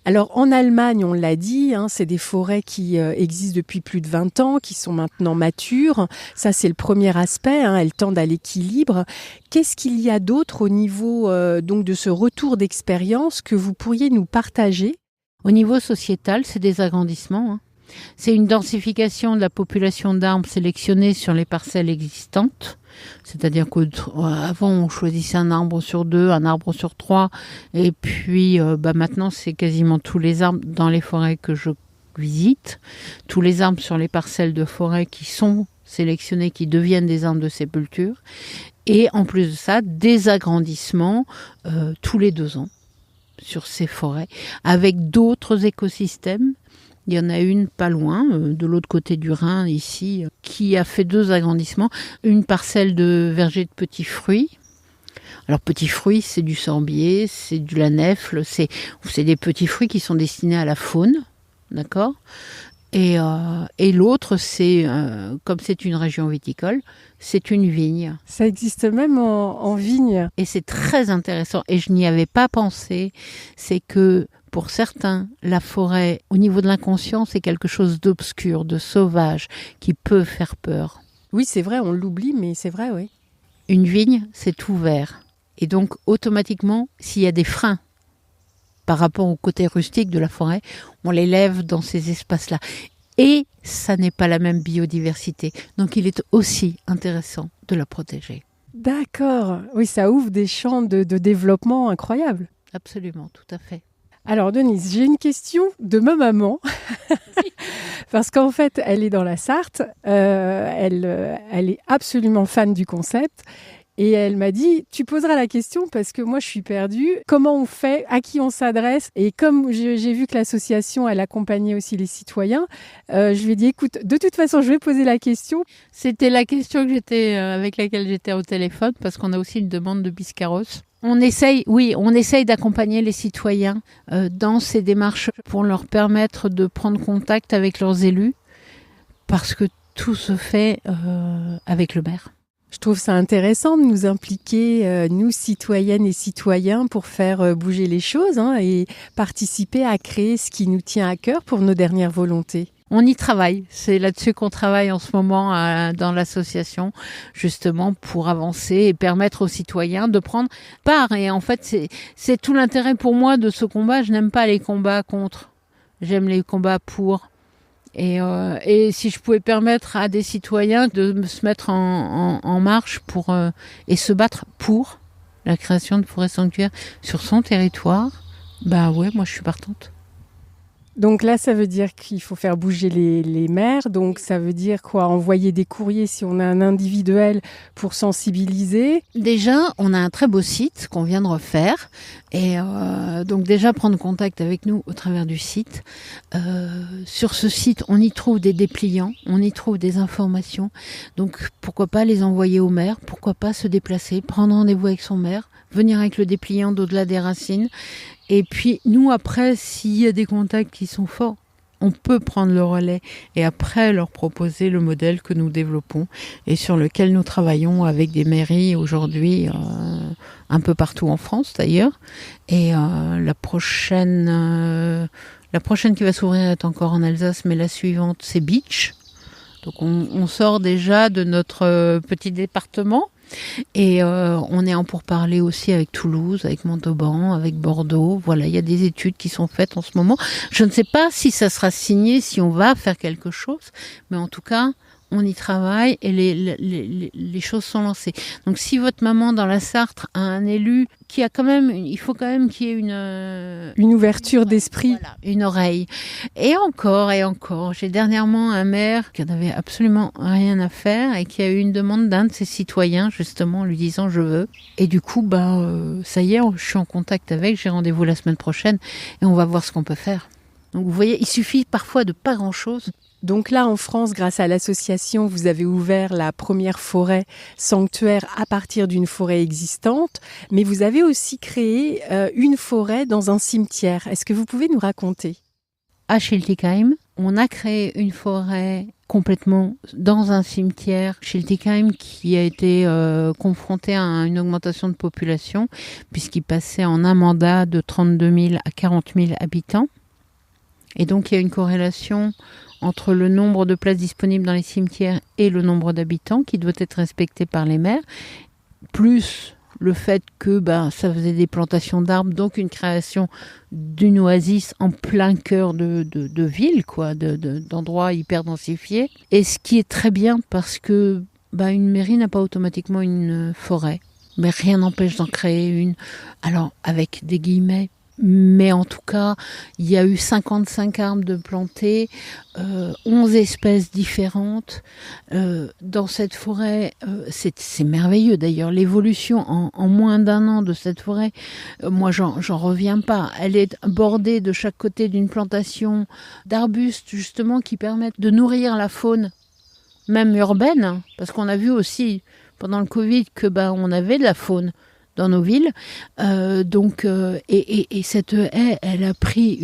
Alors, en Allemagne, on l'a dit, c'est des forêts qui existent depuis plus de 20 ans, qui sont maintenant matures. Ça, c'est le premier aspect, elles tendent à l'équilibre. Qu'est-ce qu'il y a d'autre au niveau donc de ce retour d'expérience que vous pourriez nous partager ? Au niveau sociétal, c'est des agrandissements. C'est une densification de la population d'arbres sélectionnés sur les parcelles existantes. C'est-à-dire qu'avant, on choisissait un arbre sur 2, un arbre sur 3. Et puis, maintenant, c'est quasiment tous les arbres dans les forêts que je visite. Tous les arbres sur les parcelles de forêt qui sont sélectionnés, qui deviennent des arbres de sépulture. Et en plus de ça, des agrandissements tous les 2 ans sur ces forêts, avec d'autres écosystèmes. Il y en a une pas loin, de l'autre côté du Rhin, ici, qui a fait 2 agrandissements. Une parcelle de verger de petits fruits. Alors, petits fruits, c'est du sorbier, c'est du lanefle, c'est des petits fruits qui sont destinés à la faune, d'accord ? Et l'autre, c'est, comme c'est une région viticole, c'est une vigne. Ça existe même en vigne. Et c'est très intéressant, et je n'y avais pas pensé, c'est que pour certains, la forêt, au niveau de l'inconscient, c'est quelque chose d'obscur, de sauvage, qui peut faire peur. Oui, c'est vrai, on l'oublie, mais c'est vrai, oui. Une vigne, c'est ouvert. Et donc, automatiquement, s'il y a des freins par rapport au côté rustique de la forêt, on les lève dans ces espaces-là. Et ça n'est pas la même biodiversité. Donc, il est aussi intéressant de la protéger. D'accord. Oui, ça ouvre des champs de développement incroyables. Absolument, tout à fait. Alors Denise, j'ai une question de ma maman, parce qu'en fait, elle est dans la Sarthe, elle est absolument fan du concept, et elle m'a dit, tu poseras la question parce que moi je suis perdue, comment on fait, à qui on s'adresse, et comme j'ai vu que l'association, elle accompagnait aussi les citoyens, je lui ai dit, écoute, de toute façon, je vais poser la question. C'était la question avec laquelle j'étais au téléphone, parce qu'on a aussi une demande de Biscarrosse. On essaye d'accompagner les citoyens dans ces démarches pour leur permettre de prendre contact avec leurs élus, parce que tout se fait avec le maire. Je trouve ça intéressant de nous impliquer, nous, citoyennes et citoyens, pour faire bouger les choses et participer à créer ce qui nous tient à cœur pour nos dernières volontés. On y travaille. C'est là-dessus qu'on travaille en ce moment dans l'association, justement pour avancer et permettre aux citoyens de prendre part. Et en fait, c'est tout l'intérêt pour moi de ce combat. Je n'aime pas les combats contre. J'aime les combats pour. Et si je pouvais permettre à des citoyens de se mettre en marche pour et se battre pour la création de forêts sanctuaires sur son territoire, bah ouais, moi je suis partante. Donc là, ça veut dire qu'il faut faire bouger les maires. Donc ça veut dire quoi? Envoyer des courriers si on a un individuel pour sensibiliser. Déjà, on a un très beau site qu'on vient de refaire. Et donc déjà prendre contact avec nous au travers du site. Sur ce site, on y trouve des dépliants, on y trouve des informations. Donc pourquoi pas les envoyer au maire, pourquoi pas se déplacer, prendre rendez-vous avec son maire, venir avec le dépliant d'au-delà des racines. Et puis nous après, s'il y a des contacts qui sont forts, on peut prendre le relais et après leur proposer le modèle que nous développons et sur lequel nous travaillons avec des mairies aujourd'hui un peu partout en France d'ailleurs. Et la prochaine qui va s'ouvrir est encore en Alsace, mais la suivante c'est Beach. Donc on sort déjà de notre petit département. Et on est en pourparlers aussi avec Toulouse, avec Montauban, avec Bordeaux. Voilà, il y a des études qui sont faites en ce moment. Je ne sais pas si ça sera signé, si on va faire quelque chose, mais en tout cas, on y travaille et les choses sont lancées. Donc si votre maman dans la Sarthe a un élu qui a quand même, il faut quand même qu'il y ait une ouverture d'esprit, voilà, une oreille. Et encore, j'ai dernièrement un maire qui n'avait absolument rien à faire et qui a eu une demande d'un de ses citoyens justement en lui disant je veux. Et du coup, ça y est, je suis en contact avec, j'ai rendez-vous la semaine prochaine et on va voir ce qu'on peut faire. Donc vous voyez, il suffit parfois de pas grand-chose. Donc là, en France, grâce à l'association, vous avez ouvert la première forêt sanctuaire à partir d'une forêt existante, mais vous avez aussi créé une forêt dans un cimetière. Est-ce que vous pouvez nous raconter? À Schiltigheim, on a créé une forêt complètement dans un cimetière. Schiltigheim qui a été confronté à une augmentation de population, puisqu'il passait en un mandat de 32 000 à 40 000 habitants. Et donc il y a une corrélation entre le nombre de places disponibles dans les cimetières et le nombre d'habitants qui doit être respecté par les maires, plus le fait que ça faisait des plantations d'arbres, donc une création d'une oasis en plein cœur de ville, quoi, d'endroits hyper densifiés. Et ce qui est très bien parce que une mairie n'a pas automatiquement une forêt, mais rien n'empêche d'en créer une. Alors avec des guillemets, mais en tout cas, il y a eu 55 arbres de plantés, 11 espèces différentes. Dans cette forêt, c'est merveilleux d'ailleurs. L'évolution en moins d'un an de cette forêt, moi j'en reviens pas. Elle est bordée de chaque côté d'une plantation d'arbustes justement qui permettent de nourrir la faune, même urbaine, parce qu'on a vu aussi pendant le Covid que on avait de la faune dans nos villes, et cette haie, elle a pris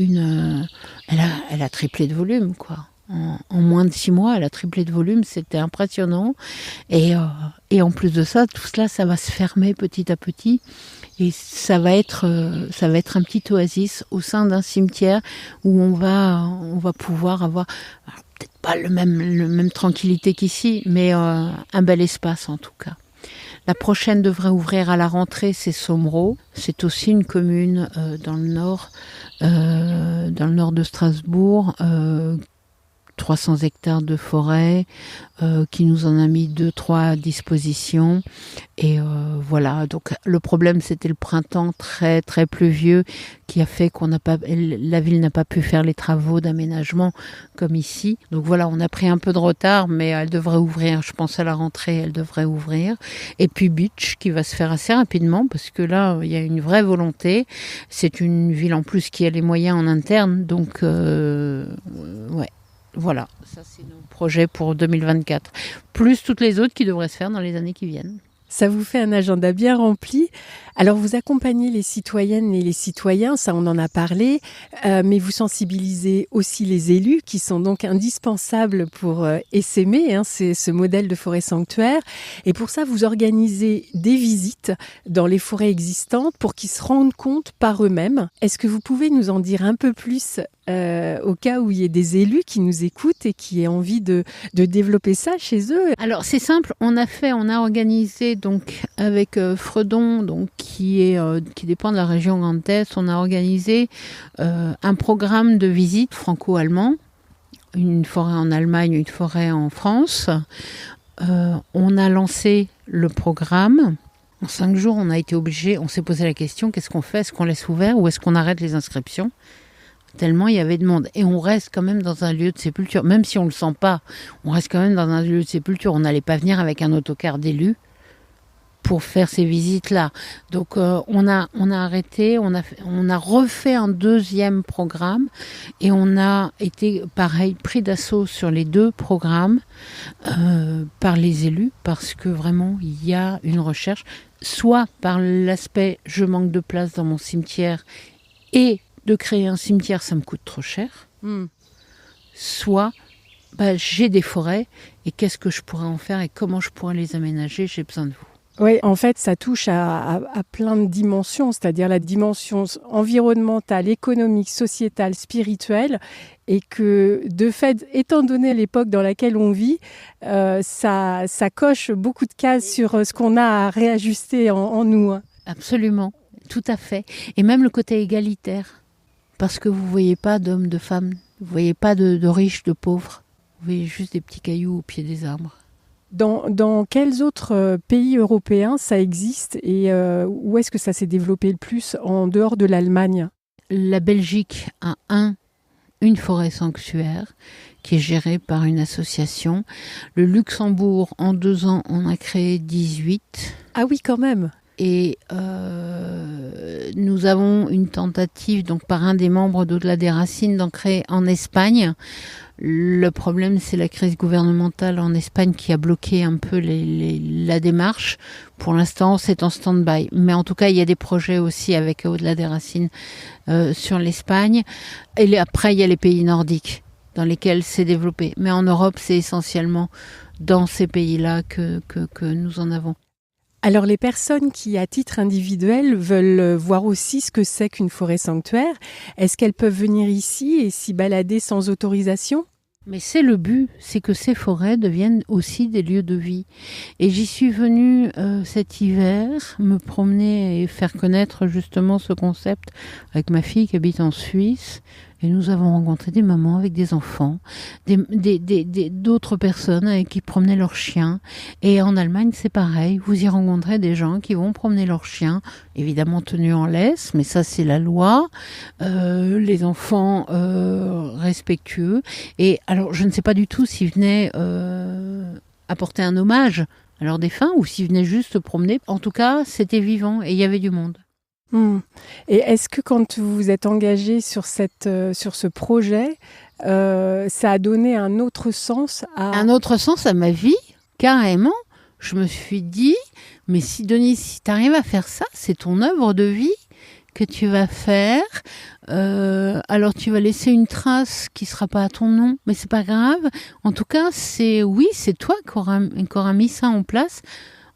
elle a triplé de volume, quoi. En moins de 6 mois, elle a triplé de volume, c'était impressionnant. Et en plus de ça, tout cela, ça va se fermer petit à petit, et ça va être un petit oasis au sein d'un cimetière où on va pouvoir avoir, alors, peut-être pas le même tranquillité qu'ici, mais un bel espace en tout cas. La prochaine devrait ouvrir à la rentrée, c'est Sommereau. C'est aussi une commune dans le nord de Strasbourg, 300 hectares de forêt, qui nous en a mis 2-3 à disposition. Et voilà, donc le problème c'était le printemps très très pluvieux qui a fait la ville n'a pas pu faire les travaux d'aménagement comme ici. Donc voilà, on a pris un peu de retard, mais elle devrait ouvrir, je pense à la rentrée, elle devrait ouvrir. Et puis Beach qui va se faire assez rapidement parce que là, il y a une vraie volonté. C'est une ville en plus qui a les moyens en interne, donc ouais. Voilà, ça c'est nos projets pour 2024, plus toutes les autres qui devraient se faire dans les années qui viennent. Ça vous fait un agenda bien rempli. Alors vous accompagnez les citoyennes et les citoyens, ça on en a parlé, mais vous sensibilisez aussi les élus qui sont donc indispensables pour essaimer c'est ce modèle de forêt sanctuaire. Et pour ça, vous organisez des visites dans les forêts existantes pour qu'ils se rendent compte par eux-mêmes. Est-ce que vous pouvez nous en dire un peu plus au cas où il y ait des élus qui nous écoutent et qui aient envie de développer ça chez eux? Alors c'est simple, on a organisé donc avec Fredon, donc qui dépend de la région Grand Est, on a organisé un programme de visite franco-allemand, une forêt en Allemagne, une forêt en France. On a lancé le programme. En 5 jours, on a été obligé, on s'est posé la question, qu'est-ce qu'on fait? Est-ce qu'on laisse ouvert ou est-ce qu'on arrête les inscriptions? Tellement il y avait de monde. Et on reste quand même dans un lieu de sépulture. Même si on ne le sent pas, on reste quand même dans un lieu de sépulture. On n'allait pas venir avec un autocar d'élus pour faire ces visites-là. Donc on a arrêté, on a refait un deuxième programme et on a été, pareil, pris d'assaut sur les 2 programmes par les élus parce que vraiment, il y a une recherche, soit par l'aspect « je manque de place dans mon cimetière » et de créer un cimetière, ça me coûte trop cher, soit j'ai des forêts et qu'est-ce que je pourrais en faire et comment je pourrais les aménager, j'ai besoin de vous. Oui, en fait, ça touche à plein de dimensions, c'est-à-dire la dimension environnementale, économique, sociétale, spirituelle, et que, de fait, étant donné l'époque dans laquelle on vit, ça coche beaucoup de cases sur ce qu'on a à réajuster en nous. Absolument, tout à fait. Et même le côté égalitaire, parce que vous ne voyez pas d'hommes, de femmes, vous ne voyez pas de riches, de pauvres, vous voyez juste des petits cailloux au pied des arbres. Dans quels autres pays européens ça existe et où est-ce que ça s'est développé le plus en dehors de l'Allemagne? La Belgique a une forêt sanctuaire qui est gérée par une association. Le Luxembourg, en 2 ans, on a créé 18. Ah oui, quand même. Et nous avons une tentative, donc par un des membres d'Au-delà des Racines, d'en créer en Espagne. Le problème, c'est la crise gouvernementale en Espagne qui a bloqué un peu la démarche. Pour l'instant, c'est en stand-by. Mais en tout cas, il y a des projets aussi avec Au-delà des Racines sur l'Espagne. Et après, il y a les pays nordiques dans lesquels c'est développé. Mais en Europe, c'est essentiellement dans ces pays-là que nous en avons. Alors les personnes qui, à titre individuel, veulent voir aussi ce que c'est qu'une forêt sanctuaire, est-ce qu'elles peuvent venir ici et s'y balader sans autorisation ? Mais c'est le but, c'est que ces forêts deviennent aussi des lieux de vie. Et j'y suis venue cet hiver me promener et faire connaître justement ce concept avec ma fille qui habite en Suisse. Et nous avons rencontré des mamans avec des enfants, d'autres personnes avec qui promenaient leurs chiens. Et en Allemagne, c'est pareil. Vous y rencontrez des gens qui vont promener leurs chiens, évidemment tenus en laisse, mais ça c'est la loi. Les enfants respectueux. Et alors, je ne sais pas du tout s'ils venaient apporter un hommage à leurs défunts ou s'ils venaient juste se promener. En tout cas, c'était vivant et il y avait du monde. Et est-ce que quand vous vous êtes engagé sur ce projet, ça a donné un autre sens à ma vie, carrément. Je me suis dit, mais si Denise, si tu arrives à faire ça, c'est ton œuvre de vie que tu vas faire. Alors tu vas laisser une trace qui sera pas à ton nom, mais c'est pas grave. En tout cas, c'est toi qui aura mis ça en place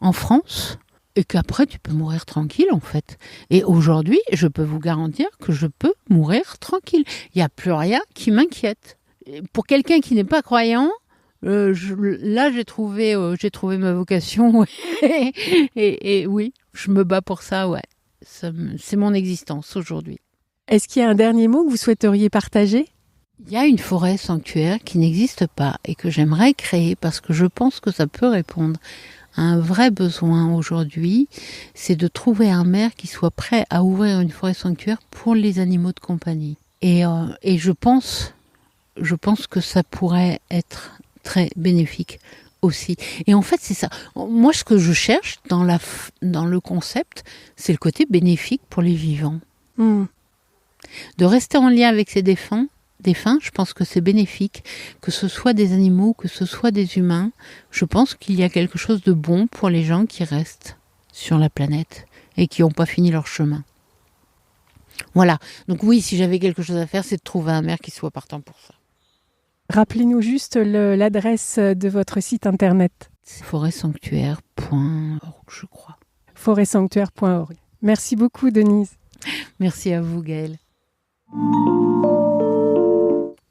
en France. Et qu'après, tu peux mourir tranquille, en fait. Et aujourd'hui, je peux vous garantir que je peux mourir tranquille. Il n'y a plus rien qui m'inquiète. Pour quelqu'un qui n'est pas croyant, là, j'ai trouvé ma vocation. et oui, je me bats pour ça, ouais. C'est mon existence aujourd'hui. Est-ce qu'il y a un dernier mot que vous souhaiteriez partager ? Il y a une forêt sanctuaire qui n'existe pas et que j'aimerais créer parce que je pense que ça peut répondre un vrai besoin aujourd'hui, c'est de trouver un maire qui soit prêt à ouvrir une forêt sanctuaire pour les animaux de compagnie. Et je pense que ça pourrait être très bénéfique aussi. Et en fait, c'est ça. Moi, ce que je cherche dans le concept, c'est le côté bénéfique pour les vivants. De rester en lien avec ces défunts, je pense que c'est bénéfique, que ce soit des animaux, que ce soit des humains. Je pense qu'il y a quelque chose de bon pour les gens qui restent sur la planète et qui n'ont pas fini leur chemin. Voilà. Donc oui, si j'avais quelque chose à faire, c'est de trouver un maire qui soit partant pour ça. Rappelez-nous juste l'adresse de votre site internet. C'est forêtsanctuaire.org, je crois. forêtsanctuaire.org. Merci beaucoup, Denise. Merci à vous, Gaëlle.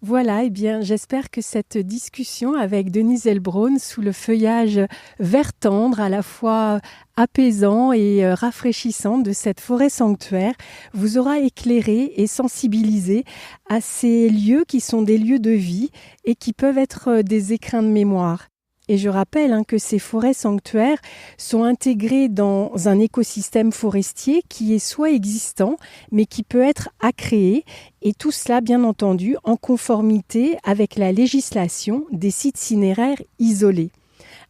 Voilà, eh bien, j'espère que cette discussion avec Denise Elbron sous le feuillage vert tendre, à la fois apaisant et rafraîchissant de cette forêt sanctuaire, vous aura éclairé et sensibilisé à ces lieux qui sont des lieux de vie et qui peuvent être des écrins de mémoire. Et je rappelle que ces forêts sanctuaires sont intégrées dans un écosystème forestier qui est soit existant, mais qui peut être à créer. Et tout cela, bien entendu, en conformité avec la législation des sites cinéraires isolés.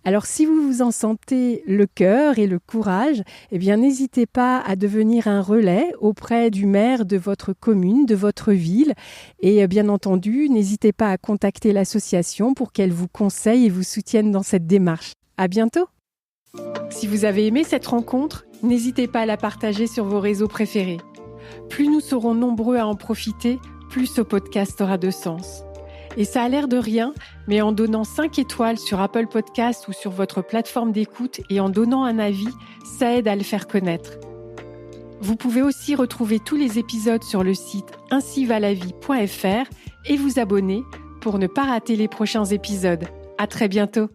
Alors, si vous vous en sentez le cœur et le courage, eh bien, n'hésitez pas à devenir un relais auprès du maire de votre commune, de votre ville. Et bien entendu, n'hésitez pas à contacter l'association pour qu'elle vous conseille et vous soutienne dans cette démarche. À bientôt! Si vous avez aimé cette rencontre, n'hésitez pas à la partager sur vos réseaux préférés. Plus nous serons nombreux à en profiter, plus ce podcast aura de sens. Et ça a l'air de rien, mais en donnant 5 étoiles sur Apple Podcasts ou sur votre plateforme d'écoute et en donnant un avis, ça aide à le faire connaître. Vous pouvez aussi retrouver tous les épisodes sur le site ainsivalavie.fr et vous abonner pour ne pas rater les prochains épisodes. À très bientôt!